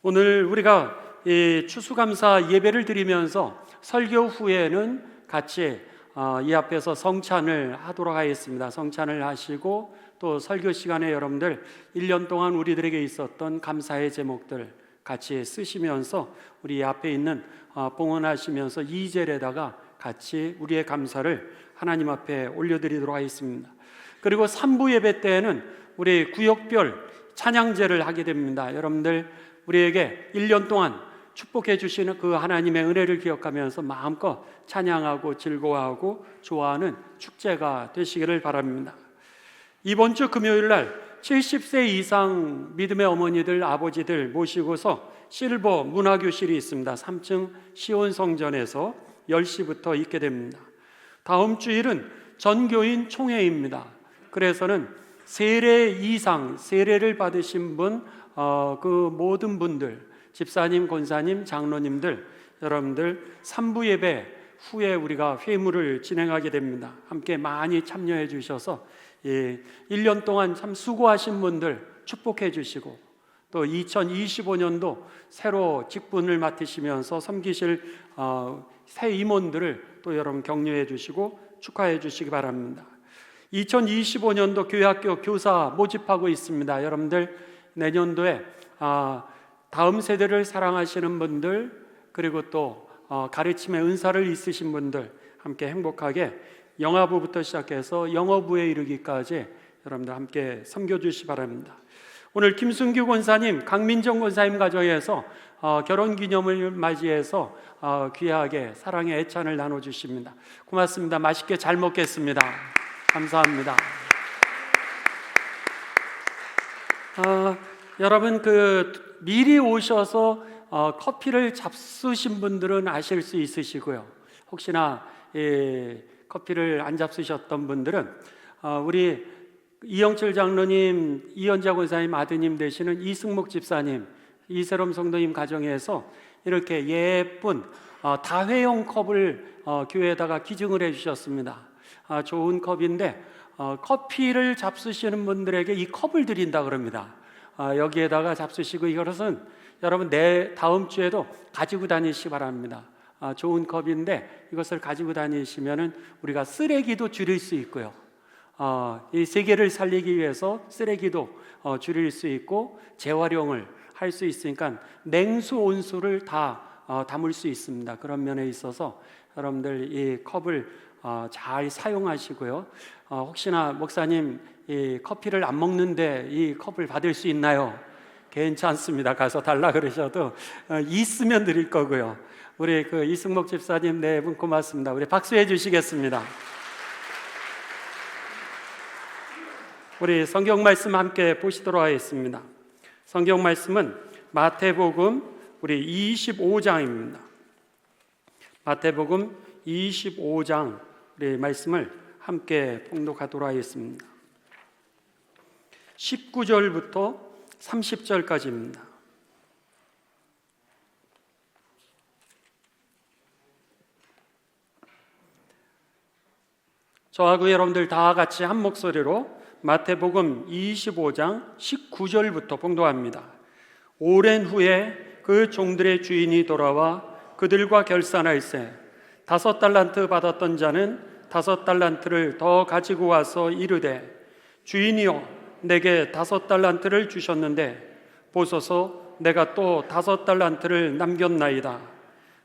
오늘 우리가 이 추수감사 예배를 드리면서 설교 후에는 같이 이 앞에서 성찬을 하도록 하겠습니다. 성찬을 하시고 또 설교 시간에 여러분들 1년 동안 우리들에게 있었던 감사의 제목들 같이 쓰시면서 우리 앞에 있는 봉헌하시면서 2절에다가 같이 우리의 감사를 하나님 앞에 올려드리도록 하겠습니다. 그리고 3부 예배 때에는 우리 구역별 찬양제를 하게 됩니다. 여러분들 우리에게 1년 동안 축복해 주시는 그 하나님의 은혜를 기억하면서 마음껏 찬양하고 즐거워하고 좋아하는 축제가 되시기를 바랍니다. 이번 주 금요일 날 70세 이상 믿음의 어머니들, 아버지들 모시고서 실버 문화교실이 있습니다. 3층 시온성전에서 10시부터 있게 됩니다. 다음 주일은 전교인 총회입니다. 그래서는 세례 이상, 세례를 받으신 분, 그 모든 분들, 집사님, 권사님, 장로님들, 여러분들 3부 예배 후에 우리가 회무를 진행하게 됩니다. 함께 많이 참여해 주셔서 1년 동안 참 수고하신 분들 축복해 주시고, 또 2025년도 새로 직분을 맡으시면서 섬기실 새 임원들을 또 여러분 격려해 주시고 축하해 주시기 바랍니다. 2025년도 교회학교 교사 모집하고 있습니다. 여러분들 내년도에 다음 세대를 사랑하시는 분들, 그리고 또 가르침의 은사를 있으신 분들 함께 행복하게 영아부부터 시작해서 영어부에 이르기까지 여러분들 함께 섬겨주시기 바랍니다. 오늘 김순규 권사님, 강민정 권사님 가정에서 결혼기념을 맞이해서 귀하게 사랑의 애찬을 나눠주십니다. 고맙습니다. 맛있게 잘 먹겠습니다. 감사합니다. 여러분 미리 오셔서 커피를 잡수신 분들은 아실 수 있으시고요. 혹시나 커피를 안 잡수셨던 분들은 우리 이영철 장로님, 이현자 권사님 아드님 되시는 이승목 집사님, 이세롬 성도님 가정에서 이렇게 예쁜 다회용 컵을 교회에다가 기증을 해주셨습니다. 좋은 컵인데 커피를 잡수시는 분들에게 이 컵을 드린다 그럽니다. 여기에다가 잡수시고 이것은 여러분 다음 주에도 가지고 다니시기 바랍니다. 좋은 컵인데 이것을 가지고 다니시면은 우리가 쓰레기도 줄일 수 있고요. 이 세계를 살리기 위해서 쓰레기도 줄일 수 있고 재활용을 할 수 있으니까 냉수, 온수를 다 담을 수 있습니다. 그런 면에 있어서 여러분들 이 컵을 잘 사용하시고요. 혹시나 목사님 이 커피를 안 먹는데 이 컵을 받을 수 있나요? 괜찮습니다. 가서 달라 그러셔도 있으면 드릴 거고요. 우리 이승목 집사님 네 분 고맙습니다. 우리 박수해 주시겠습니다. 우리 성경 말씀 함께 보시도록 하겠습니다. 성경 말씀은 마태복음 우리 25장입니다. 마태복음 25장 우리 말씀을 함께 봉독하도록 하겠습니다. 19절부터 30절까지입니다. 저하고 여러분들 다 같이 한 목소리로 마태복음 25장 19절부터 봉독합니다. 오랜 후에 그 종들의 주인이 돌아와 그들과 결산할세 5달란트 받았던 자는 5달란트를 더 가지고 와서 이르되 주인이여 내게 5달란트를 주셨는데 보소서 내가 또 5달란트를 남겼나이다.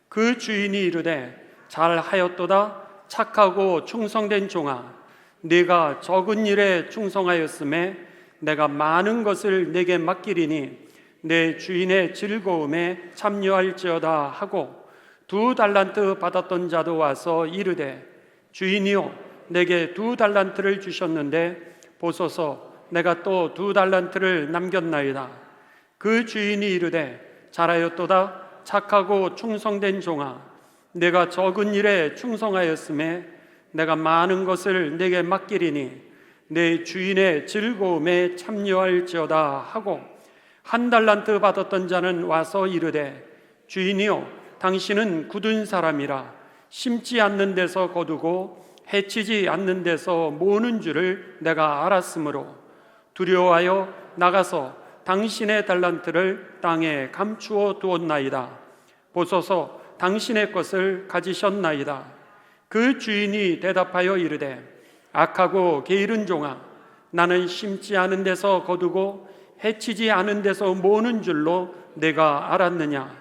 그 주인이 이르되 잘하였도다 착하고 충성된 종아 네가 적은 일에 충성하였음에 내가 많은 것을 내게 맡기리니 내 주인의 즐거움에 참여할지어다 하고 2달란트 받았던 자도 와서 이르되 주인이여 내게 2달란트를 주셨는데 보소서 내가 또 2달란트를 남겼나이다. 그 주인이 이르되 잘하였도다 착하고 충성된 종아 내가 적은 일에 충성하였음에 내가 많은 것을 내게 맡기리니 내 주인의 즐거움에 참여할지어다 하고 1달란트 받았던 자는 와서 이르되 주인이여 당신은 굳은 사람이라 심지 않는 데서 거두고 해치지 않는 데서 모으는 줄을 내가 알았으므로 두려워하여 나가서 당신의 달란트를 땅에 감추어 두었나이다. 보소서 당신의 것을 가지셨나이다. 그 주인이 대답하여 이르되 악하고 게으른 종아, 나는 심지 않은 데서 거두고 해치지 않은 데서 모으는 줄로 내가 알았느냐.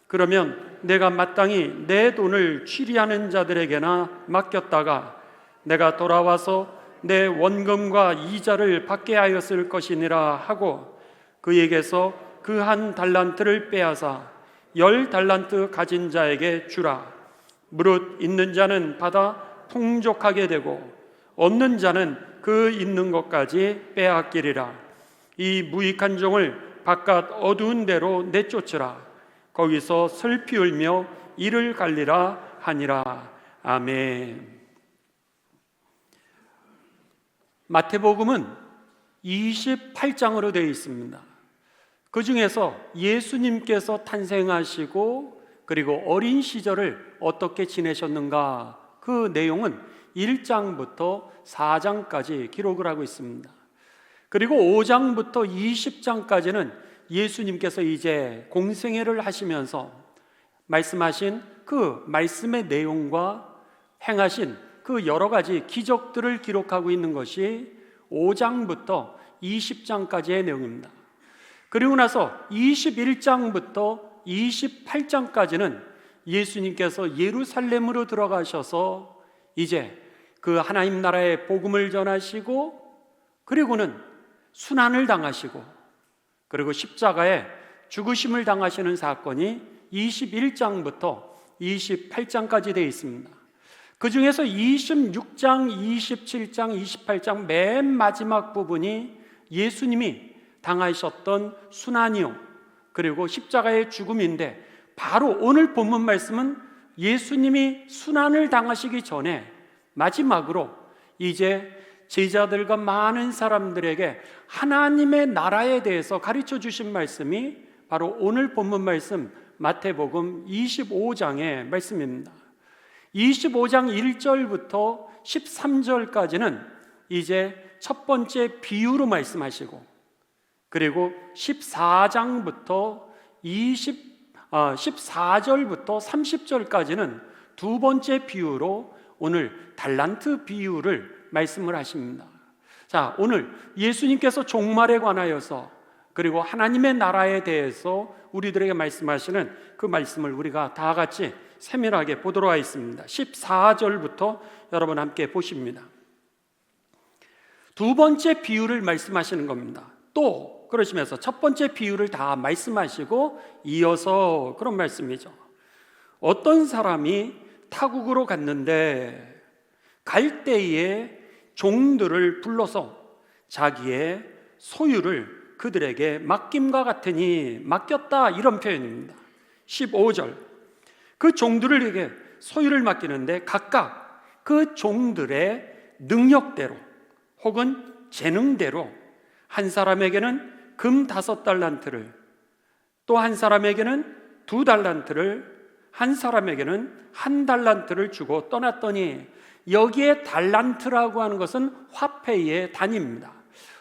그러면 내가 마땅히 내 돈을 취리하는 자들에게나 맡겼다가 내가 돌아와서 내 원금과 이자를 받게 하였을 것이니라 하고 그에게서 그 한 달란트를 빼앗아 10달란트 가진 자에게 주라. 무릇 있는 자는 받아 풍족하게 되고 없는 자는 그 있는 것까지 빼앗기리라. 이 무익한 종을 바깥 어두운 데로 내쫓으라. 거기서 슬피 울며 이를 갈리라 하니라. 아멘. 마태복음은 28장으로 되어 있습니다. 그 중에서 예수님께서 탄생하시고 그리고 어린 시절을 어떻게 지내셨는가, 그 내용은 1장부터 4장까지 기록을 하고 있습니다. 그리고 5장부터 20장까지는 예수님께서 이제 공생애를 하시면서 말씀하신 그 말씀의 내용과 행하신 그 여러 가지 기적들을 기록하고 있는 것이 5장부터 20장까지의 내용입니다. 그리고 나서 21장부터 28장까지는 예수님께서 예루살렘으로 들어가셔서 이제 그 하나님 나라의 복음을 전하시고 그리고는 순환을 당하시고 그리고 십자가에 죽으심을 당하시는 사건이 21장부터 28장까지 되어 있습니다. 그 중에서 26장, 27장, 28장 맨 마지막 부분이 예수님이 당하셨던 순환이요 그리고 십자가의 죽음인데, 바로 오늘 본문 말씀은 예수님이 순환을 당하시기 전에 마지막으로 이제 제자들과 많은 사람들에게 하나님의 나라에 대해서 가르쳐 주신 말씀이 바로 오늘 본문 말씀 마태복음 25장의 말씀입니다. 25장 1절부터 13절까지는 이제 첫 번째 비유로 말씀하시고, 그리고 14장부터 14절부터 30절까지는 두 번째 비유로 오늘 달란트 비유를 말씀을 하십니다. 자, 오늘 예수님께서 종말에 관하여서 그리고 하나님의 나라에 대해서 우리들에게 말씀하시는 그 말씀을 우리가 다 같이 세밀하게 보도록 하겠습니다. 14절부터 여러분 함께 보십니다. 두 번째 비유를 말씀하시는 겁니다. 또 그러시면서 첫 번째 비유를 다 말씀하시고 이어서 그런 말씀이죠. 어떤 사람이 타국으로 갔는데 갈 때에 종들을 불러서 자기의 소유를 그들에게 맡김과 같으니 맡겼다, 이런 표현입니다. 15절, 그 종들에게 소유를 맡기는데 각각 그 종들의 능력대로 혹은 재능대로 한 사람에게는 금 5달란트를, 또 한 사람에게는 2달란트를, 한 사람에게는 1달란트를 주고 떠났더니, 여기에 달란트라고 하는 것은 화폐의 단위입니다.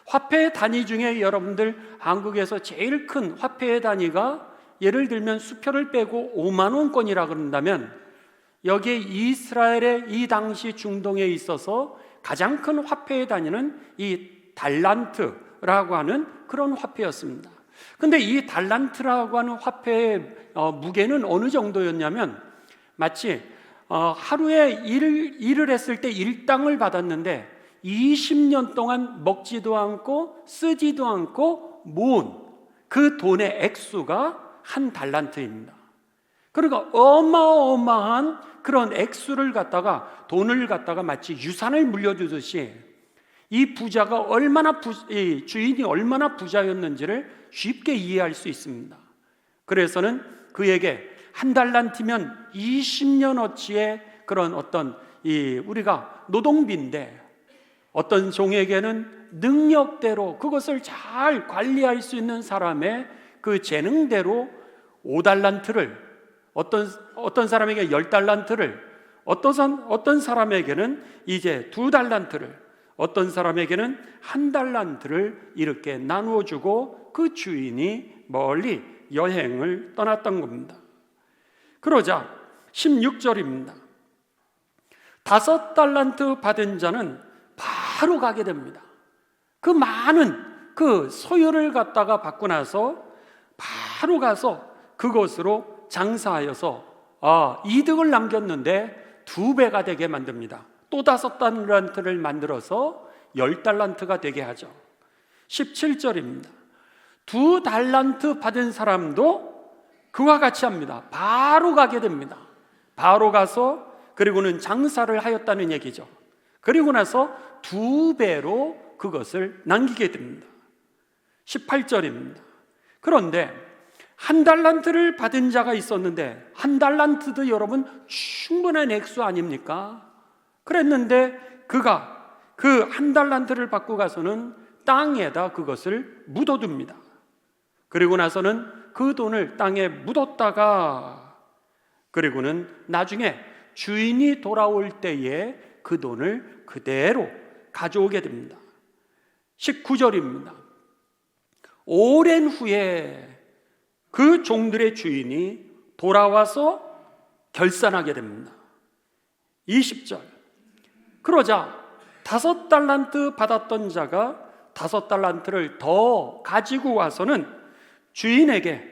화폐의 단위 중에 여러분들 한국에서 제일 큰 화폐의 단위가 예를 들면 수표를 빼고 5만 원권이라 그런다면, 여기에 이스라엘의 이 당시 중동에 있어서 가장 큰 화폐의 단위는 이 달란트라고 하는 그런 화폐였습니다. 근데 이 달란트라고 하는 화폐의 무게는 어느 정도였냐면, 마치 하루에 일을 했을 때 일당을 받았는데 20년 동안 먹지도 않고 쓰지도 않고 모은 그 돈의 액수가 1달란트입니다. 그러니까 어마어마한 그런 액수를 갖다가, 돈을 갖다가 마치 유산을 물려주듯이 이 부자가 이 주인이 얼마나 부자였는지를 쉽게 이해할 수 있습니다. 그래서는 그에게 1달란트면 20년어치의 그런 어떤 우리가 노동비인데, 어떤 종에게는 능력대로 그것을 잘 관리할 수 있는 사람의 그 재능대로 5달란트를, 어떤 사람에게 10달란트를, 어떤 사람에게는 이제 2달란트를, 어떤 사람에게는 1달란트를 이렇게 나누어 주고 그 주인이 멀리 여행을 떠났던 겁니다. 그러자 16절입니다. 5달란트 받은 자는 바로 가게 됩니다. 그 많은 그 소유를 갖다가 받고 나서 바로 가서 그것으로 장사하여서 이득을 남겼는데 2배가 되게 만듭니다. 또 5달란트를 만들어서 10달란트가 되게 하죠. 17절입니다. 2달란트 받은 사람도 그와 같이 합니다. 바로 가게 됩니다. 바로 가서 그리고는 장사를 하였다는 얘기죠. 그리고 나서 2배로 그것을 남기게 됩니다. 18절입니다. 그런데 1달란트를 받은 자가 있었는데 1달란트도 여러분 충분한 액수 아닙니까? 그랬는데 그가 그 1달란트를 받고 가서는 땅에다 그것을 묻어둡니다. 그리고 나서는 그 돈을 땅에 묻었다가 그리고는 나중에 주인이 돌아올 때에 그 돈을 그대로 가져오게 됩니다. 19절입니다. 오랜 후에 그 종들의 주인이 돌아와서 결산하게 됩니다. 20절. 그러자 5달란트 받았던 자가 5달란트를 더 가지고 와서는 주인에게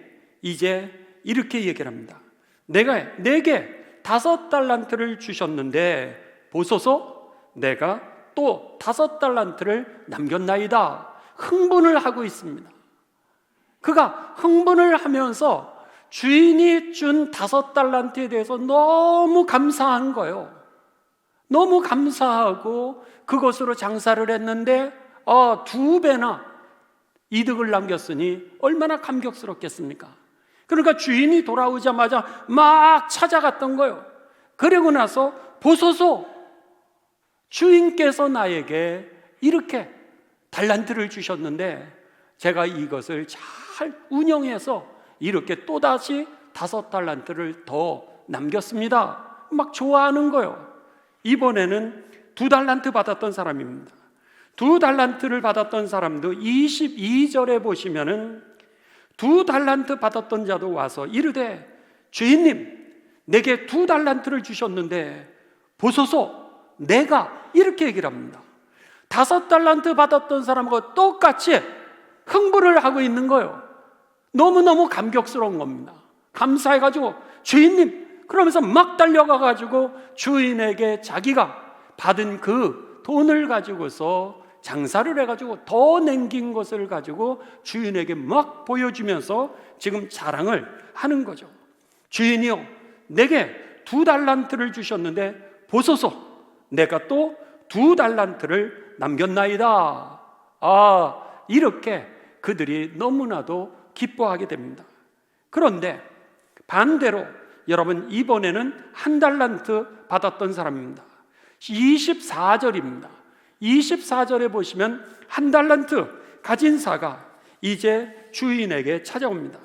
이제 이렇게 얘기를 합니다. 내게 5달란트를 주셨는데 보소서 내가 또 5달란트를 남겼나이다. 흥분을 하고 있습니다. 그가 흥분을 하면서 주인이 준 5달란트에 대해서 너무 감사한 거예요. 너무 감사하고 그것으로 장사를 했는데 2배나 이득을 남겼으니 얼마나 감격스럽겠습니까? 그러니까 주인이 돌아오자마자 막 찾아갔던 거예요. 그리고 나서 보소서 주인께서 나에게 이렇게 달란트를 주셨는데 제가 이것을 잘 운영해서 이렇게 또다시 5달란트를 더 남겼습니다. 막 좋아하는 거예요. 이번에는 2달란트 받았던 사람입니다. 2달란트를 받았던 사람도 22절에 보시면은 2달란트 받았던 자도 와서 이르되 주인님 내게 2달란트를 주셨는데 보소서 내가 이렇게 얘기를 합니다. 5달란트 받았던 사람과 똑같이 흥분을 하고 있는 거예요. 너무너무 감격스러운 겁니다. 감사해가지고 주인님 그러면서 막 달려가가지고 주인에게 자기가 받은 그 돈을 가지고서 장사를 해가지고 더 남긴 것을 가지고 주인에게 막 보여주면서 지금 자랑을 하는 거죠. 주인이요 내게 2달란트를 주셨는데 보소서 내가 또 2달란트를 남겼나이다. 이렇게 그들이 너무나도 기뻐하게 됩니다. 그런데 반대로 여러분 이번에는 1달란트 받았던 사람입니다. 24절입니다. 24절에 보시면 1달란트 가진 사가 이제 주인에게 찾아옵니다.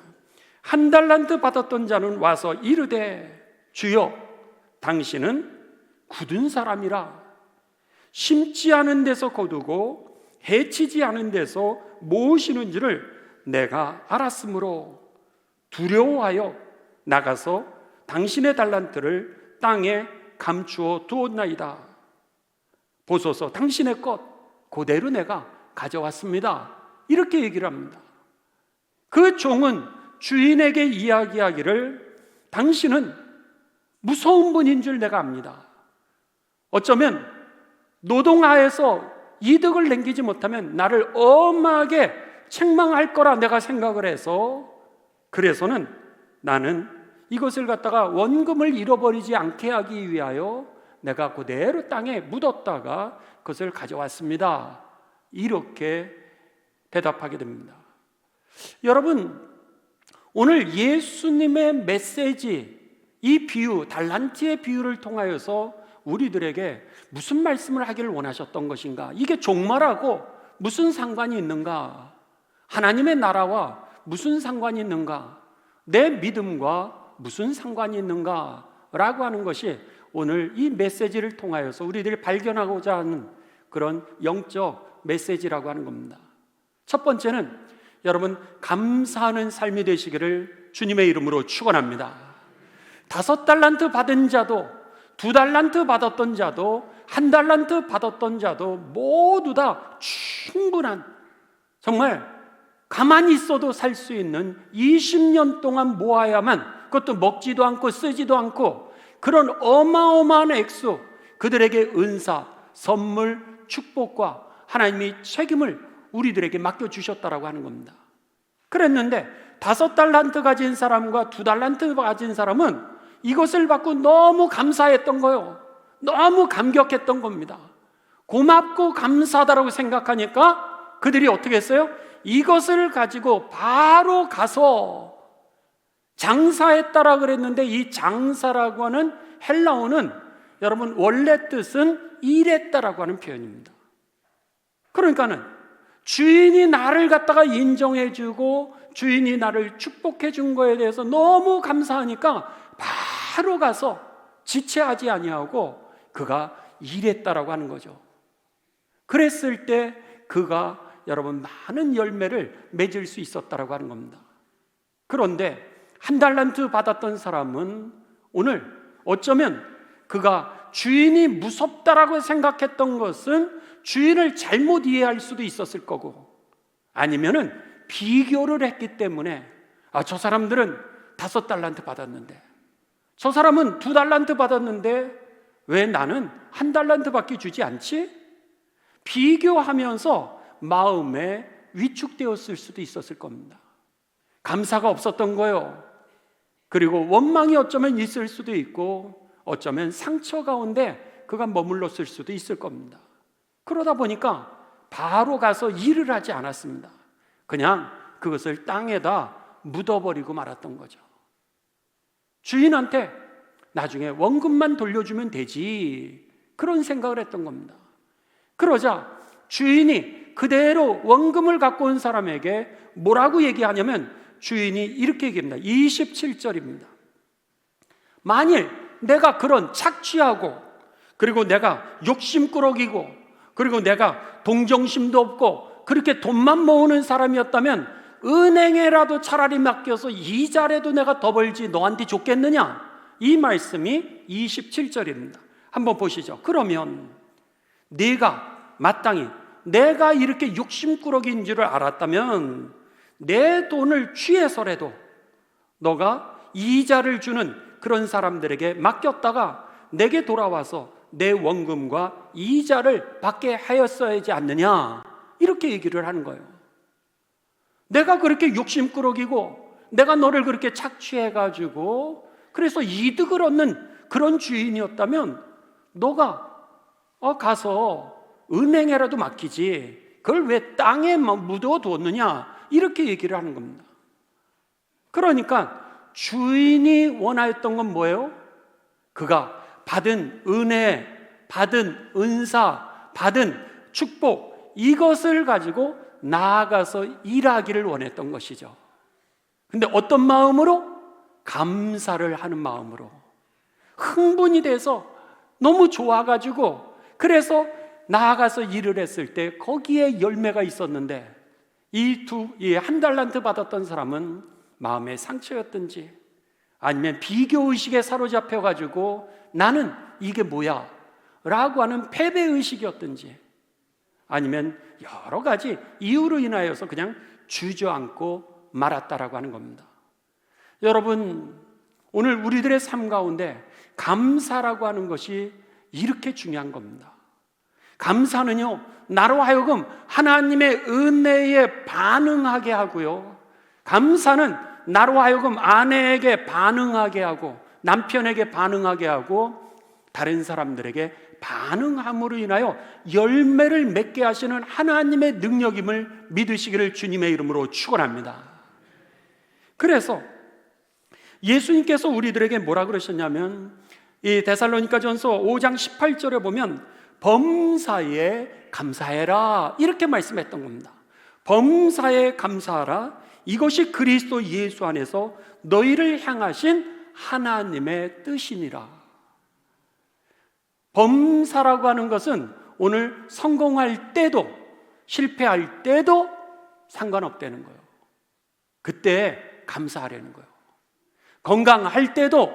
1달란트 받았던 자는 와서 이르되 주여 당신은 굳은 사람이라 심지 않은 데서 거두고 해치지 않은 데서 모으시는 줄을 내가 알았으므로 두려워하여 나가서 당신의 달란트를 땅에 감추어 두었나이다. 보소서 당신의 것 그대로 내가 가져왔습니다. 이렇게 얘기를 합니다. 그 종은 주인에게 이야기하기를 당신은 무서운 분인 줄 내가 압니다. 어쩌면 노동하에서 이득을 남기지 못하면 나를 엄하게 책망할 거라 내가 생각을 해서 그래서는 나는 이것을 갖다가 원금을 잃어버리지 않게 하기 위하여 내가 그대로 땅에 묻었다가 그것을 가져왔습니다. 이렇게 대답하게 됩니다. 여러분 오늘 예수님의 메시지 이 비유 달란트의 비유를 통하여서 우리들에게 무슨 말씀을 하기를 원하셨던 것인가? 이게 종말하고 무슨 상관이 있는가? 하나님의 나라와 무슨 상관이 있는가? 내 믿음과 무슨 상관이 있는가? 라고 하는 것이 오늘 이 메시지를 통하여서 우리들이 발견하고자 하는 그런 영적 메시지라고 하는 겁니다. 첫 번째는 여러분 감사하는 삶이 되시기를 주님의 이름으로 축원합니다. 5달란트 받은 자도 2달란트 받았던 자도 1달란트 받았던 자도 모두 다 충분한, 정말 가만히 있어도 살 수 있는 20년 동안 모아야만, 그것도 먹지도 않고 쓰지도 않고 그런 어마어마한 액수, 그들에게 은사, 선물, 축복과 하나님이 책임을 우리들에게 맡겨주셨다라고 하는 겁니다. 그랬는데 5달란트 가진 사람과 2달란트 가진 사람은 이것을 받고 너무 감사했던 거예요. 너무 감격했던 겁니다. 고맙고 감사하다라고 생각하니까 그들이 어떻게 했어요? 이것을 가지고 바로 가서 장사했다라 그랬는데, 이 장사라고 하는 헬라어는 여러분 원래 뜻은 일했다라고 하는 표현입니다. 그러니까는 주인이 나를 갖다가 인정해주고 주인이 나를 축복해준 거에 대해서 너무 감사하니까 바로 가서 지체하지 아니하고 그가 일했다라고 하는 거죠. 그랬을 때 그가 여러분 많은 열매를 맺을 수 있었다라고 하는 겁니다. 그런데 1달란트 받았던 사람은 오늘 어쩌면 그가 주인이 무섭다라고 생각했던 것은 주인을 잘못 이해할 수도 있었을 거고, 아니면은 비교를 했기 때문에 저 사람들은 5달란트 받았는데, 저 사람은 2달란트 받았는데 왜 나는 1달란트밖에 주지 않지? 비교하면서 마음에 위축되었을 수도 있었을 겁니다. 감사가 없었던 거예요. 그리고 원망이 어쩌면 있을 수도 있고, 어쩌면 상처 가운데 그가 머물렀을 수도 있을 겁니다. 그러다 보니까 바로 가서 일을 하지 않았습니다. 그냥 그것을 땅에다 묻어버리고 말았던 거죠. 주인한테 나중에 원금만 돌려주면 되지, 그런 생각을 했던 겁니다. 그러자 주인이 그대로 원금을 갖고 온 사람에게 뭐라고 얘기하냐면, 주인이 이렇게 얘기합니다. 27절입니다. 만일 내가 그런 착취하고, 그리고 내가 욕심꾸러기고, 그리고 내가 동정심도 없고 그렇게 돈만 모으는 사람이었다면 은행에라도 차라리 맡겨서 이자라도 내가 더 벌지 너한테 줬겠느냐? 이 말씀이 27절입니다. 한번 보시죠. 그러면 네가 마땅히 내가 이렇게 욕심꾸러기인 줄을 알았다면 내 돈을 취해서라도 너가 이자를 주는 그런 사람들에게 맡겼다가 내게 돌아와서 내 원금과 이자를 받게 하였어야지 않느냐, 이렇게 얘기를 하는 거예요. 내가 그렇게 욕심꾸러기고 내가 너를 그렇게 착취해가지고 그래서 이득을 얻는 그런 주인이었다면 너가 가서 은행에라도 맡기지, 그걸 왜 땅에 묻어두었느냐, 이렇게 얘기를 하는 겁니다. 그러니까 주인이 원하였던 건 뭐예요? 그가 받은 은혜, 받은 은사, 받은 축복, 이것을 가지고 나아가서 일하기를 원했던 것이죠. 근데 어떤 마음으로? 감사를 하는 마음으로, 흥분이 돼서 너무 좋아가지고 그래서 나아가서 일을 했을 때 거기에 열매가 있었는데, 이 1달란트 받았던 사람은 마음의 상처였든지 아니면 비교의식에 사로잡혀가지고 나는 이게 뭐야? 라고 하는 패배의식이었든지 아니면 여러 가지 이유로 인하여서 그냥 주저앉고 말았다라고 하는 겁니다. 여러분, 오늘 우리들의 삶 가운데 감사라고 하는 것이 이렇게 중요한 겁니다. 감사는요, 나로 하여금 하나님의 은혜에 반응하게 하고요, 감사는 나로 하여금 아내에게 반응하게 하고 남편에게 반응하게 하고 다른 사람들에게 반응함으로 인하여 열매를 맺게 하시는 하나님의 능력임을 믿으시기를 주님의 이름으로 축원합니다. 그래서 예수님께서 우리들에게 뭐라 그러셨냐면, 이 데살로니가전서 5장 18절에 보면 범사에 감사해라, 이렇게 말씀했던 겁니다. 범사에 감사하라, 이것이 그리스도 예수 안에서 너희를 향하신 하나님의 뜻이니라. 범사라고 하는 것은 오늘 성공할 때도 실패할 때도 상관없다는 거예요. 그때 감사하라는 거예요. 건강할 때도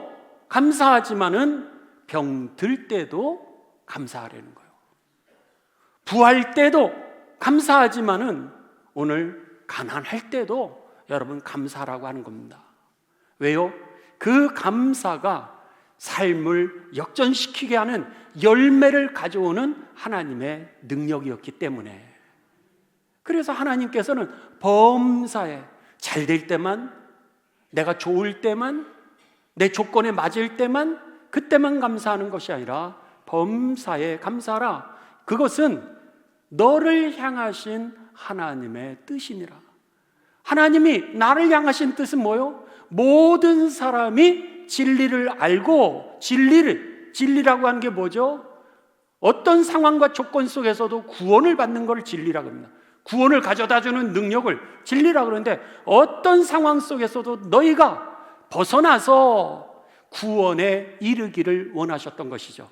감사하지만은 병들 때도 감사하라는 거예요. 부할 때도 감사하지만은 오늘 가난할 때도 여러분 감사하라고 하는 겁니다. 왜요? 그 감사가 삶을 역전시키게 하는 열매를 가져오는 하나님의 능력이었기 때문에, 그래서 하나님께서는 범사에 잘 될 때만, 내가 좋을 때만, 내 조건에 맞을 때만, 그때만 감사하는 것이 아니라 범사에 감사하라. 그것은 너를 향하신 하나님의 뜻이니라. 하나님이 나를 향하신 뜻은 뭐요? 모든 사람이 진리를 알고, 진리라고 하는 게 뭐죠? 어떤 상황과 조건 속에서도 구원을 받는 걸 진리라고 합니다. 구원을 가져다주는 능력을 진리라고 그러는데, 어떤 상황 속에서도 너희가 벗어나서 구원에 이르기를 원하셨던 것이죠.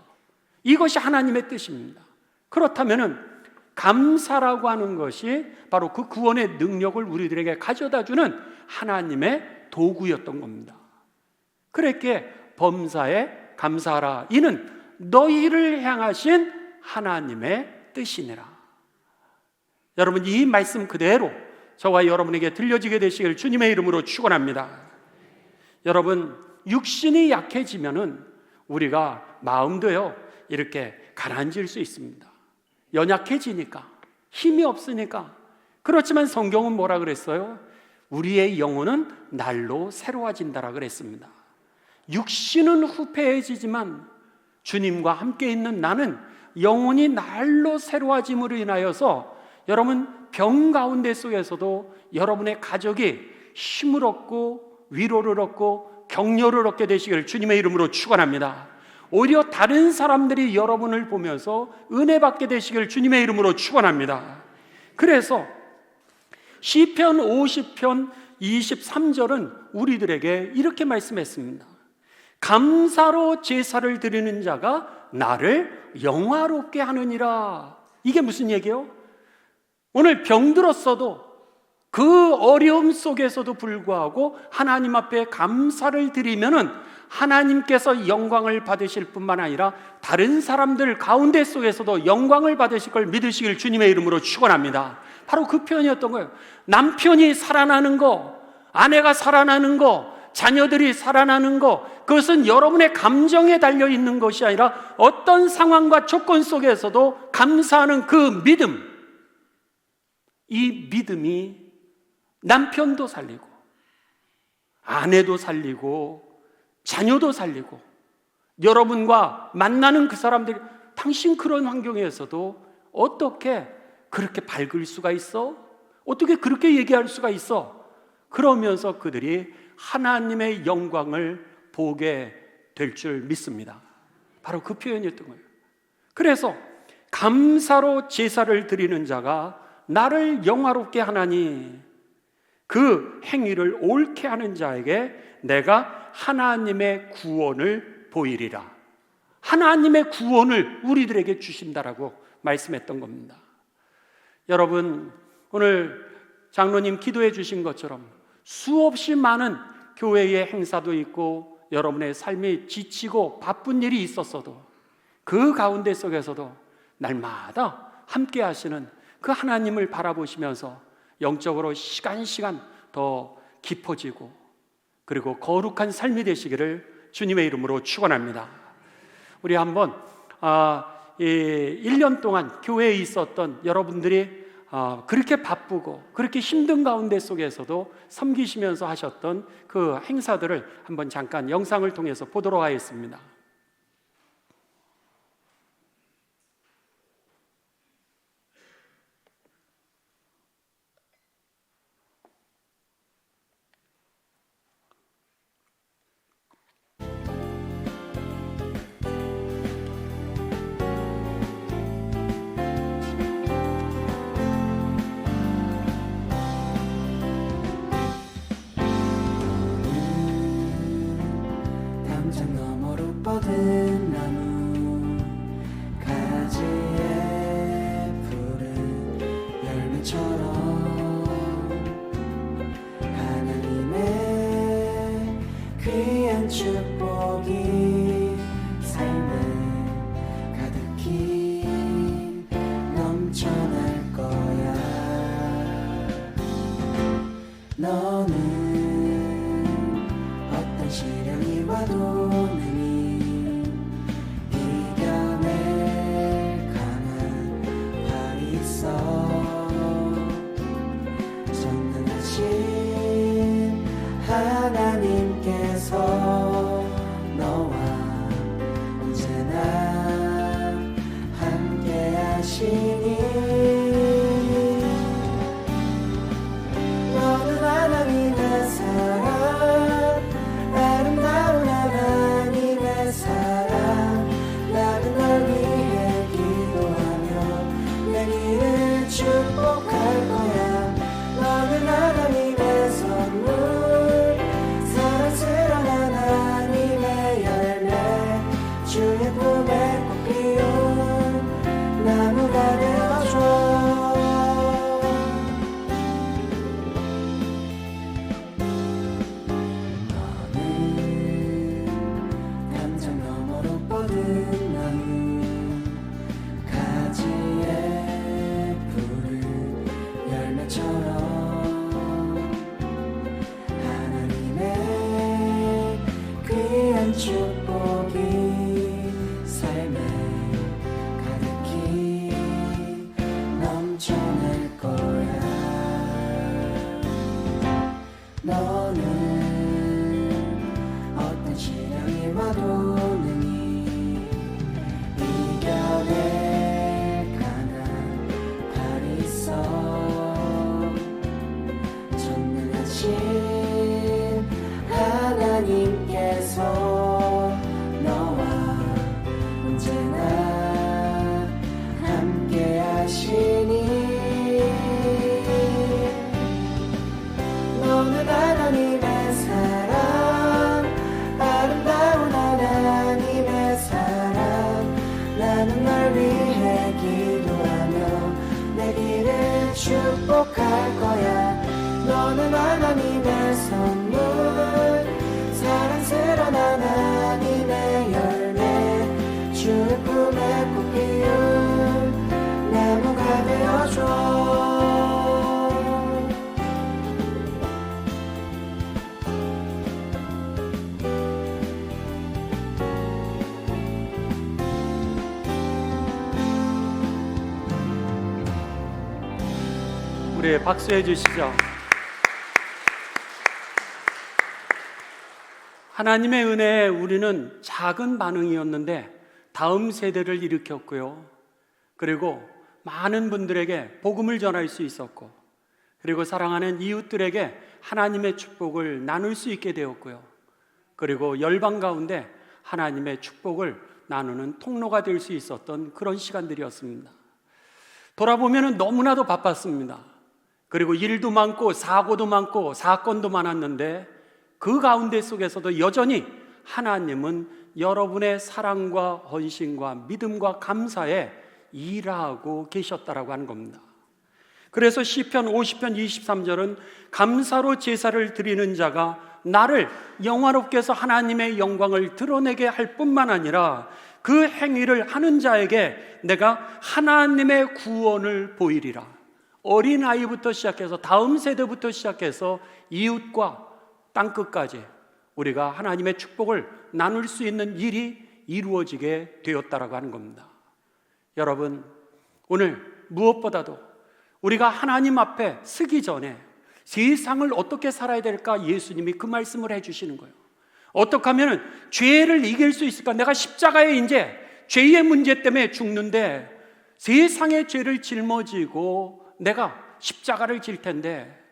이것이 하나님의 뜻입니다. 그렇다면 감사라고 하는 것이 바로 그 구원의 능력을 우리들에게 가져다주는 하나님의 도구였던 겁니다. 그렇게 범사에 감사하라. 이는 너희를 향하신 하나님의 뜻이니라. 여러분, 이 말씀 그대로 저와 여러분에게 들려지게 되시길 주님의 이름으로 축원합니다. 여러분, 육신이 약해지면은 우리가 마음도요 이렇게 가라앉을 수 있습니다. 연약해지니까, 힘이 없으니까. 그렇지만 성경은 뭐라 그랬어요? 우리의 영혼은 날로 새로워진다라 그랬습니다. 육신은 후패해지지만 주님과 함께 있는 나는 영혼이 날로 새로워짐으로 인하여서 여러분, 병 가운데 속에서도 여러분의 가족이 힘을 얻고 위로를 얻고 격려를 얻게 되시길 주님의 이름으로 축원합니다. 오히려 다른 사람들이 여러분을 보면서 은혜 받게 되시길 주님의 이름으로 축원합니다. 그래서 시편 50편 23절은 우리들에게 이렇게 말씀했습니다. 감사로 제사를 드리는 자가 나를 영화롭게 하느니라. 이게 무슨 얘기예요? 오늘 병들었어도 그 어려움 속에서도 불구하고 하나님 앞에 감사를 드리면은 하나님께서 영광을 받으실 뿐만 아니라 다른 사람들 가운데 속에서도 영광을 받으실 걸 믿으시길 주님의 이름으로 축원합니다. 바로 그 표현이었던 거예요. 남편이 살아나는 거, 아내가 살아나는 거, 자녀들이 살아나는 거, 그것은 여러분의 감정에 달려 있는 것이 아니라 어떤 상황과 조건 속에서도 감사하는 그 믿음, 이 믿음이 남편도 살리고 아내도 살리고 자녀도 살리고 여러분과 만나는 그 사람들이, 당신 그런 환경에서도 어떻게 그렇게 밝을 수가 있어? 어떻게 그렇게 얘기할 수가 있어? 그러면서 그들이 하나님의 영광을 보게 될 줄 믿습니다. 바로 그 표현이었던 거예요. 그래서 감사로 제사를 드리는 자가 나를 영화롭게 하나니 그 행위를 옳게 하는 자에게 내가 하나님의 구원을 보이리라. 하나님의 구원을 우리들에게 주신다라고 말씀했던 겁니다. 여러분, 오늘 장로님 기도해 주신 것처럼 수없이 많은 교회의 행사도 있고 여러분의 삶이 지치고 바쁜 일이 있었어도 그 가운데 속에서도 날마다 함께 하시는 그 하나님을 바라보시면서 영적으로 시간 더 깊어지고 그리고 거룩한 삶이 되시기를 주님의 이름으로 축원합니다. 우리 한번 1년 동안 교회에 있었던 여러분들이 그렇게 바쁘고 그렇게 힘든 가운데 속에서도 섬기시면서 하셨던 그 행사들을 한번 잠깐 영상을 통해서 보도록 하겠습니다. 담장 너머로 뻗은 나무 가지에 귀한 축복이 삶에 가득히 넘쳐날 거야. 너는 어떤 시련이 와도 능히 이겨낼 강한 팔이 있어. 전능하신 하나님께서 너와 언제나 함께 하시니. 너는 하나님의 사랑, 아름다운 하나님의 사랑. 나는 널 위해 기도하며 내 길을 축복할 거야. 너는 하나님의 선물, 사랑스러운 하나님의 열매. 주의 꿈에 꽃 피운 나무가 되어줘. 너는 담장 너머로 뻗은 나무, 가지에 푸른 열매처럼 하나님의 귀한 축복이 삶에 가득히 넘쳐날 거야. 너는 어떤 시련이 와도 능히 이겨낼 강한 팔이 있어. 전능하신 하나님께서 너와 언제나 함께 하시니. 너는 하나님의 사랑, 아름다운 하나님의 사랑. 나는 널 위해 기도하며 내 길을 축복할 거야. 너는 하나님의 선물, 사랑스러운 하나님의 열매. 주의 품에 꽃 피운 나무가 되어줘. 우리 박수해 주시죠. 하나님의 은혜에 우리는 작은 반응이었는데 다음 세대를 일으켰고요. 그리고 많은 분들에게 복음을 전할 수 있었고, 그리고 사랑하는 이웃들에게 하나님의 축복을 나눌 수 있게 되었고요. 그리고 열방 가운데 하나님의 축복을 나누는 통로가 될 수 있었던 그런 시간들이었습니다. 돌아보면 너무나도 바빴습니다. 그리고 일도 많고 사고도 많고 사건도 많았는데 그 가운데 속에서도 여전히 하나님은 여러분의 사랑과 헌신과 믿음과 감사에 일하고 계셨다라고 하는 겁니다. 그래서 시편 50편 23절은 감사로 제사를 드리는 자가 나를 영화롭게 해서 하나님의 영광을 드러내게 할 뿐만 아니라 그 행위를 하는 자에게 내가 하나님의 구원을 보이리라. 어린아이부터 시작해서 다음 세대부터 시작해서 이웃과 땅끝까지 우리가 하나님의 축복을 나눌 수 있는 일이 이루어지게 되었다라고 하는 겁니다. 여러분, 오늘 무엇보다도 우리가 하나님 앞에 서기 전에 세상을 어떻게 살아야 될까 예수님이 그 말씀을 해주시는 거예요. 어떻게 하면 죄를 이길 수 있을까? 내가 십자가에 이제 죄의 문제 때문에 죽는데 세상의 죄를 짊어지고 내가 십자가를 질 텐데,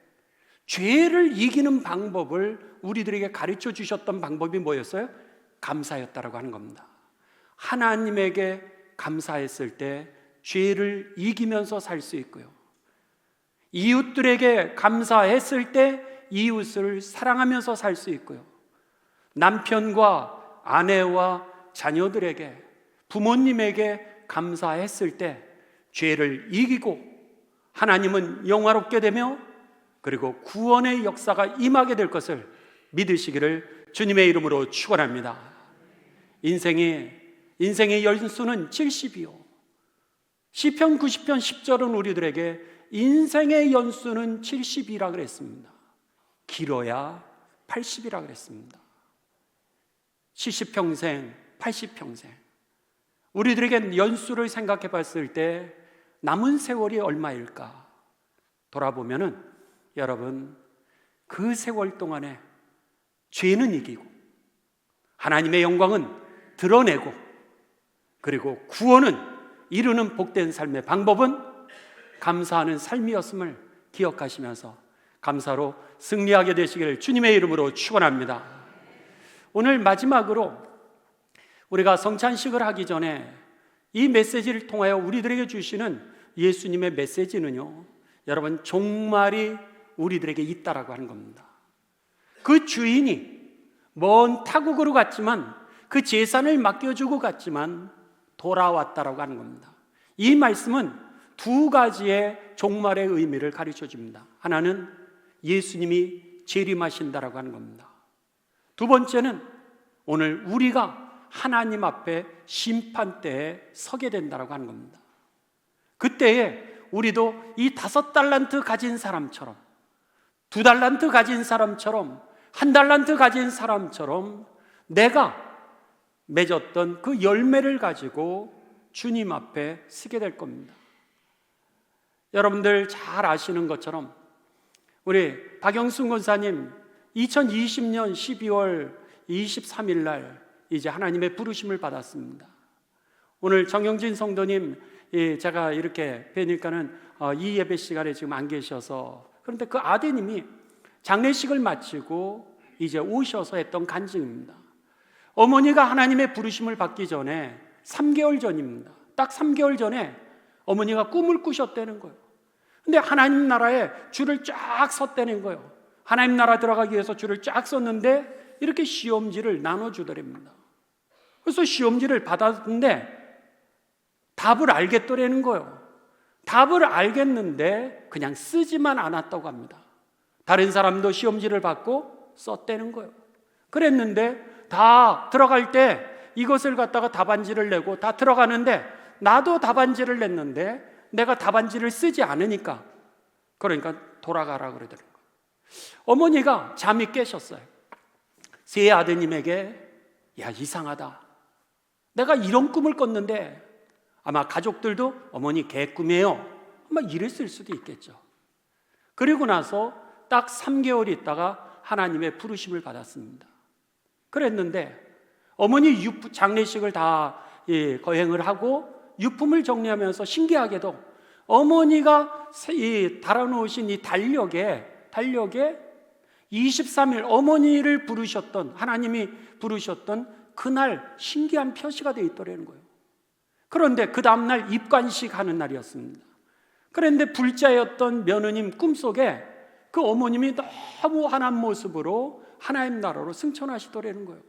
죄를 이기는 방법을 우리들에게 가르쳐 주셨던 방법이 뭐였어요? 감사였다라고 하는 겁니다. 하나님에게 감사했을 때 죄를 이기면서 살 수 있고요, 이웃들에게 감사했을 때 이웃을 사랑하면서 살 수 있고요, 남편과 아내와 자녀들에게, 부모님에게 감사했을 때 죄를 이기고 하나님은 영화롭게 되며 그리고 구원의 역사가 임하게 될 것을 믿으시기를 주님의 이름으로 축원합니다. 인생의 연수는 70이요. 시편 90편 10절은 우리들에게 인생의 연수는 70이라 그랬습니다. 길어야 80이라 그랬습니다. 70평생, 80평생. 우리들에게 연수를 생각해 봤을 때 남은 세월이 얼마일까? 돌아보면은 여러분, 그 세월 동안에 죄는 이기고 하나님의 영광은 드러내고 그리고 구원은 이루는 복된 삶의 방법은 감사하는 삶이었음을 기억하시면서 감사로 승리하게 되시기를 주님의 이름으로 축원합니다. 오늘 마지막으로 우리가 성찬식을 하기 전에 이 메시지를 통하여 우리들에게 주시는 예수님의 메시지는요, 여러분, 종말이 우리들에게 있다라고 하는 겁니다. 그 주인이 먼 타국으로 갔지만 그 재산을 맡겨주고 갔지만 돌아왔다라고 하는 겁니다. 이 말씀은 두 가지의 종말의 의미를 가르쳐 줍니다. 하나는 예수님이 재림하신다라고 하는 겁니다. 두 번째는 오늘 우리가 하나님 앞에 심판대에 서게 된다라고 하는 겁니다. 그때에 우리도 이 5달란트 가진 사람처럼, 2달란트 가진 사람처럼, 1달란트 가진 사람처럼 내가 맺었던 그 열매를 가지고 주님 앞에 서게 될 겁니다. 여러분들 잘 아시는 것처럼 우리 박영순 권사님 2020년 12월 23일 날 이제 하나님의 부르심을 받았습니다. 오늘 정영진 성도님, 제가 이렇게 뵈니까는 이 예배 시간에 지금 안 계셔서, 그런데 그 아드님이 장례식을 마치고 이제 오셔서 했던 간증입니다. 어머니가 하나님의 부르심을 받기 전에 3개월 전입니다. 딱 3개월 전에 어머니가 꿈을 꾸셨다는 거예요. 근데 하나님 나라에 줄을 쫙 섰다는 거예요. 하나님 나라 들어가기 위해서 줄을 쫙 섰는데 이렇게 시험지를 나눠주더랍니다. 그래서 시험지를 받았는데 답을 알겠더라는 거예요. 답을 알겠는데 그냥 쓰지만 않았다고 합니다. 다른 사람도 시험지를 받고 썼다는 거예요. 그랬는데 다 들어갈 때 이것을 갖다가 답안지를 내고 다 들어가는데 나도 답안지를 냈는데 내가 답안지를 쓰지 않으니까, 그러니까 돌아가라 그러더라고요. 어머니가 잠이 깨셨어요. 세 아드님에게, 야, 이상하다, 내가 이런 꿈을 꿨는데, 아마 가족들도 어머니 개꿈이에요, 아마 이랬을 수도 있겠죠. 그리고 나서 딱 3개월 있다가 하나님의 부르심을 받았습니다. 그랬는데 어머니 장례식을 다 거행을 하고 유품을 정리하면서 신기하게도 어머니가 달아놓으신 이 달력에 23일 어머니를 부르셨던, 하나님이 부르셨던 그날 신기한 표시가 되어 있더라는 거예요. 그런데 그 다음날 입관식 하는 날이었습니다. 그런데 불자였던 며느님 꿈속에 그 어머님이 너무 환한 모습으로 하나님 나라로 승천하시더라는 거예요.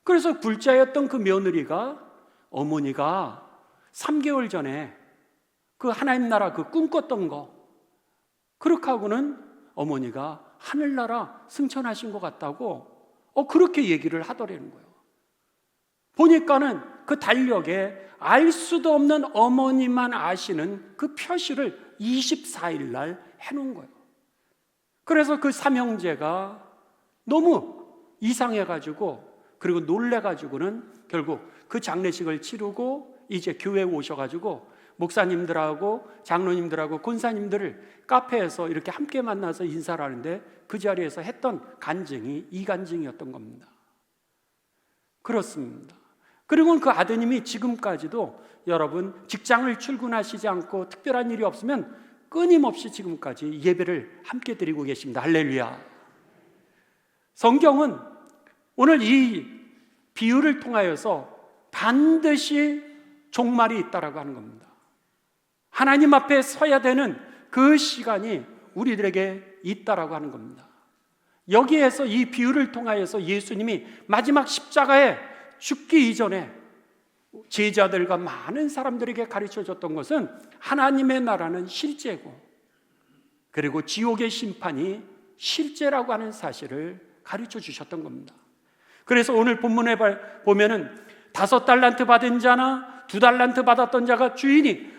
그래서 불자였던 그 며느리가, 어머니가 3개월 전에 그 하나님 나라 그 꿈꿨던 거, 그렇게 하고는 어머니가 하늘나라 승천하신 것 같다고 그렇게 얘기를 하더라는 거예요. 보니까는 그 달력에 알 수도 없는 어머니만 아시는 그 표시를 24일 날 해놓은 거예요. 그래서 그 삼형제가 너무 이상해가지고, 그리고 놀래가지고는 결국 그 장례식을 치르고 이제 교회에 오셔가지고 목사님들하고 장로님들하고 권사님들을 카페에서 이렇게 함께 만나서 인사를 하는데 그 자리에서 했던 간증이 이 간증이었던 겁니다. 그렇습니다. 그리고 그 아드님이 지금까지도 여러분 직장을 출근하시지 않고 특별한 일이 없으면 끊임없이 지금까지 예배를 함께 드리고 계십니다. 할렐루야. 성경은 오늘 이 비유를 통하여서 반드시 종말이 있다라고 하는 겁니다. 하나님 앞에 서야 되는 그 시간이 우리들에게 있다라고 하는 겁니다. 여기에서 이 비유를 통하여서 예수님이 마지막 십자가에 죽기 이전에 제자들과 많은 사람들에게 가르쳐줬던 것은 하나님의 나라는 실제고, 그리고 지옥의 심판이 실제라고 하는 사실을 가르쳐 주셨던 겁니다. 그래서 오늘 본문에 보면은 5달란트 받은 자나 2달란트 받았던 자가 주인이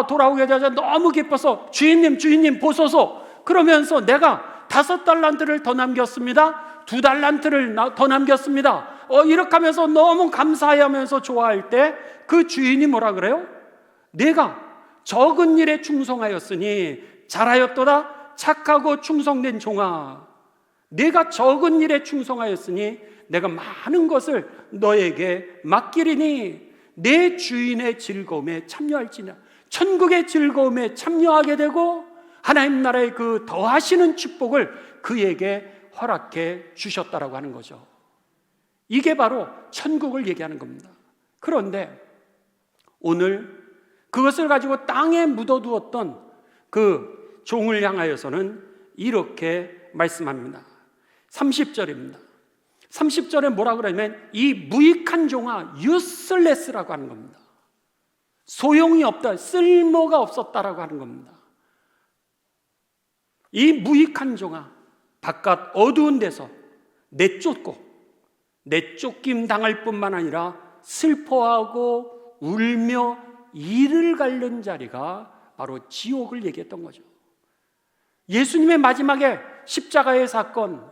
돌아오게 되자 너무 기뻐서 주인님 보소서, 그러면서 내가 5달란트를 더 남겼습니다, 2달란트를 더 남겼습니다, 이렇게 하면서 너무 감사해하면서 좋아할 때 그 주인이 뭐라 그래요? 내가 적은 일에 충성하였으니 잘하였도다 착하고 충성된 종아, 내가 적은 일에 충성하였으니 내가 많은 것을 너에게 맡기리니 내 주인의 즐거움에 참여할지냐. 천국의 즐거움에 참여하게 되고 하나님 나라의 그 더하시는 축복을 그에게 허락해 주셨다라고 하는 거죠. 이게 바로 천국을 얘기하는 겁니다. 그런데 오늘 그것을 가지고 땅에 묻어두었던 그 종을 향하여서는 이렇게 말씀합니다. 30절입니다. 30절에 뭐라 그러냐면 이 무익한 종아, useless라고 하는 겁니다. 소용이 없다, 쓸모가 없었다라고 하는 겁니다. 이 무익한 종아, 바깥 어두운 데서 내쫓김 당할 뿐만 아니라 슬퍼하고 울며 이를 갈는 자리가 바로 지옥을 얘기했던 거죠. 예수님의 마지막에 십자가의 사건,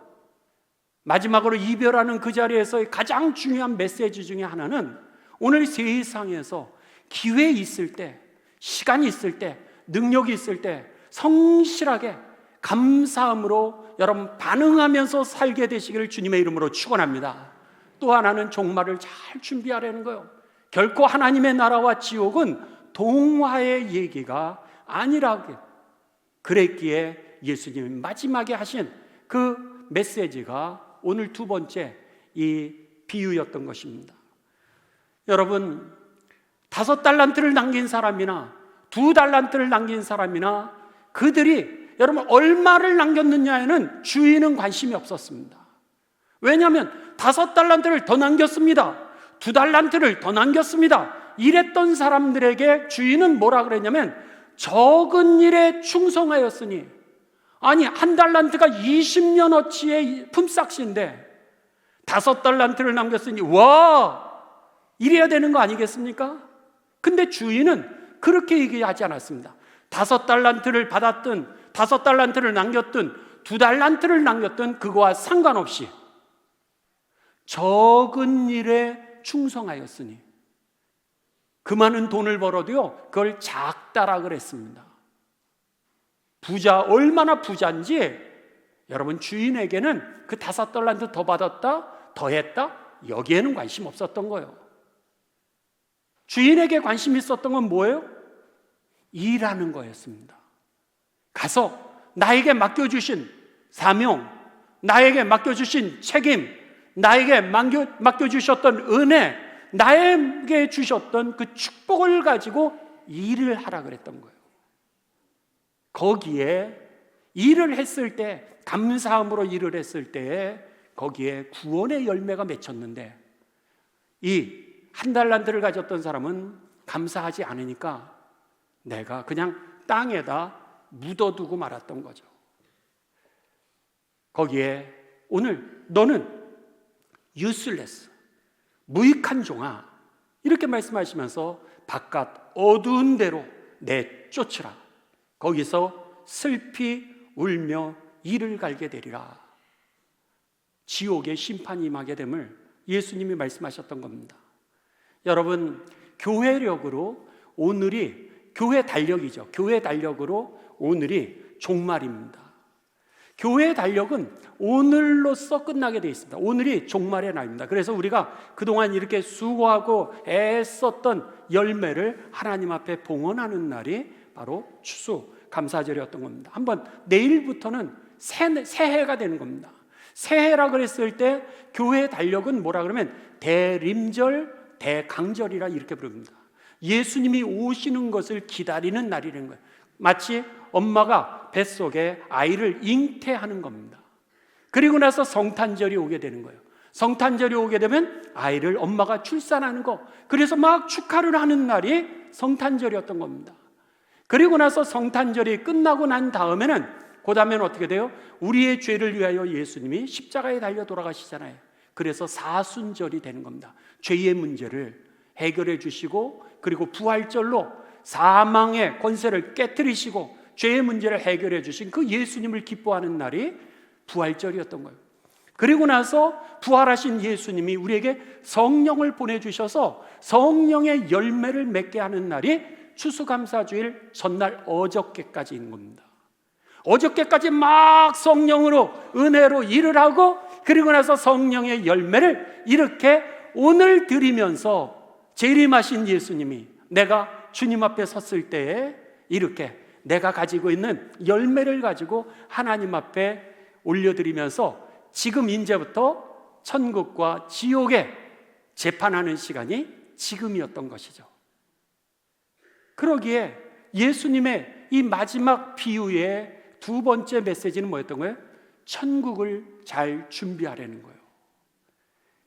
마지막으로 이별하는 그 자리에서의 가장 중요한 메시지 중에 하나는 오늘 세상에서 기회 있을 때, 시간이 있을 때, 능력이 있을 때 성실하게 감사함으로 여러분 반응하면서 살게 되시기를 주님의 이름으로 축원합니다. 또 하나는 종말을 잘 준비하라는 거예요. 결코 하나님의 나라와 지옥은 동화의 얘기가 아니라고 그랬기에 예수님이 마지막에 하신 그 메시지가 오늘 두 번째 이 비유였던 것입니다. 여러분, 5달란트를 남긴 사람이나 2달란트를 남긴 사람이나 그들이 여러분 얼마를 남겼느냐에는 주인은 관심이 없었습니다. 왜냐하면 5달란트를 더 남겼습니다, 2달란트를 더 남겼습니다, 이랬던 사람들에게 주인은 뭐라 그랬냐면 적은 일에 충성하였으니, 아니 1달란트가 20년어치의 품삯인데 5달란트를 남겼으니 와, 이래야 되는 거 아니겠습니까? 근데 주인은 그렇게 얘기하지 않았습니다. 5달란트를 받았든 5달란트를 남겼든 2달란트를 남겼든 그거와 상관없이 적은 일에 충성하였으니, 그 많은 돈을 벌어도요 그걸 작다라 그랬습니다. 부자, 얼마나 부자인지 여러분 주인에게는 그 5달란트 더 받았다, 더 했다, 여기에는 관심 없었던 거예요. 주인에게 관심 있었던 건 뭐예요? 일하는 거였습니다. 가서 나에게 맡겨주신 사명, 나에게 맡겨주신 책임, 나에게 맡겨주셨던 은혜, 나에게 주셨던 그 축복을 가지고 일을 하라 그랬던 거예요. 거기에 일을 했을 때, 감사함으로 일을 했을 때 거기에 구원의 열매가 맺혔는데, 이 1달란트를 가졌던 사람은 감사하지 않으니까 내가 그냥 땅에다 묻어두고 말았던 거죠. 거기에 오늘 너는 useless, 무익한 종아, 이렇게 말씀하시면서 바깥 어두운 데로 내쫓으라. 거기서 슬피 울며 이를 갈게 되리라. 지옥의 심판이 임하게 됨을 예수님이 말씀하셨던 겁니다. 여러분, 교회력으로 오늘이 교회 달력이죠. 교회 달력으로 오늘이 종말입니다. 교회의 달력은 오늘로써 끝나게 되어 있습니다. 오늘이 종말의 날입니다. 그래서 우리가 그동안 이렇게 수고하고 애썼던 열매를 하나님 앞에 봉헌하는 날이 바로 추수 감사절이었던 겁니다. 한번 내일부터는 새해가 되는 겁니다. 새해라 그랬을 때 교회의 달력은 뭐라 그러면 대림절, 대강절이라 이렇게 부릅니다. 예수님이 오시는 것을 기다리는 날이라는 거예요. 마치 엄마가 뱃속에 아이를 잉태하는 겁니다. 그리고 나서 성탄절이 오게 되는 거예요. 성탄절이 오게 되면 아이를 엄마가 출산하는 거, 그래서 막 축하를 하는 날이 성탄절이었던 겁니다. 그리고 나서 성탄절이 끝나고 난 다음에는, 그 다음에는 어떻게 돼요? 우리의 죄를 위하여 예수님이 십자가에 달려 돌아가시잖아요. 그래서 사순절이 되는 겁니다. 죄의 문제를 해결해 주시고, 그리고 부활절로 사망의 권세를 깨뜨리시고 죄의 문제를 해결해 주신 그 예수님을 기뻐하는 날이 부활절이었던 거예요. 그리고 나서 부활하신 예수님이 우리에게 성령을 보내주셔서 성령의 열매를 맺게 하는 날이 추수감사주일 전날 어저께까지인 겁니다. 어저께까지 막 성령으로 은혜로 일을 하고, 그리고 나서 성령의 열매를 이렇게 오늘 드리면서 재림하신 예수님이 내가 주님 앞에 섰을 때에 이렇게 내가 가지고 있는 열매를 가지고 하나님 앞에 올려드리면서 지금 이제부터 천국과 지옥에 재판하는 시간이 지금이었던 것이죠. 그러기에 예수님의 이 마지막 비유의 두 번째 메시지는 뭐였던 거예요? 천국을 잘 준비하라는 거예요.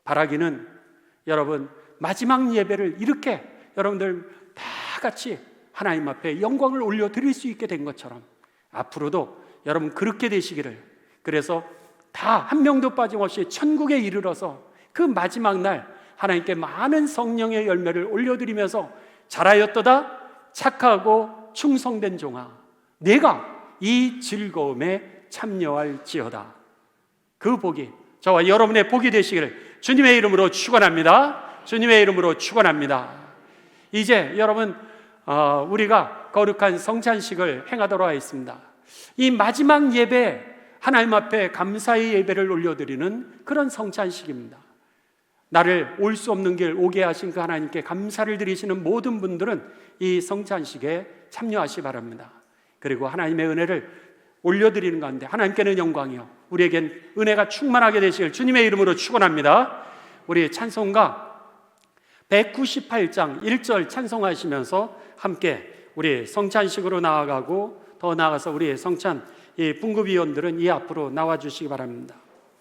바라기는 여러분, 마지막 예배를 이렇게 여러분들 다 같이 하나님 앞에 영광을 올려드릴 수 있게 된 것처럼 앞으로도 여러분 그렇게 되시기를, 그래서 다 한 명도 빠짐없이 천국에 이르러서 그 마지막 날 하나님께 많은 성령의 열매를 올려드리면서 잘하였도다 착하고 충성된 종아, 내가 이 즐거움에 참여할지어다. 그 복이 저와 여러분의 복이 되시기를 주님의 이름으로 축원합니다. 주님의 이름으로 축원합니다. 이제 여러분 우리가 거룩한 성찬식을 행하도록 하겠습니다. 이 마지막 예배, 하나님 앞에 감사의 예배를 올려드리는 그런 성찬식입니다. 나를 올 수 없는 길 오게 하신 그 하나님께 감사를 드리시는 모든 분들은 이 성찬식에 참여하시 바랍니다. 그리고 하나님의 은혜를 올려드리는 가운데 하나님께는 영광이요 우리에겐 은혜가 충만하게 되시길 주님의 이름으로 축원합니다. 우리 찬송가 198장 1절 찬송하시면서 함께 우리 성찬식으로 나아가고, 더 나아가서 우리 성찬 이 분급위원들은 이 앞으로 나와주시기 바랍니다.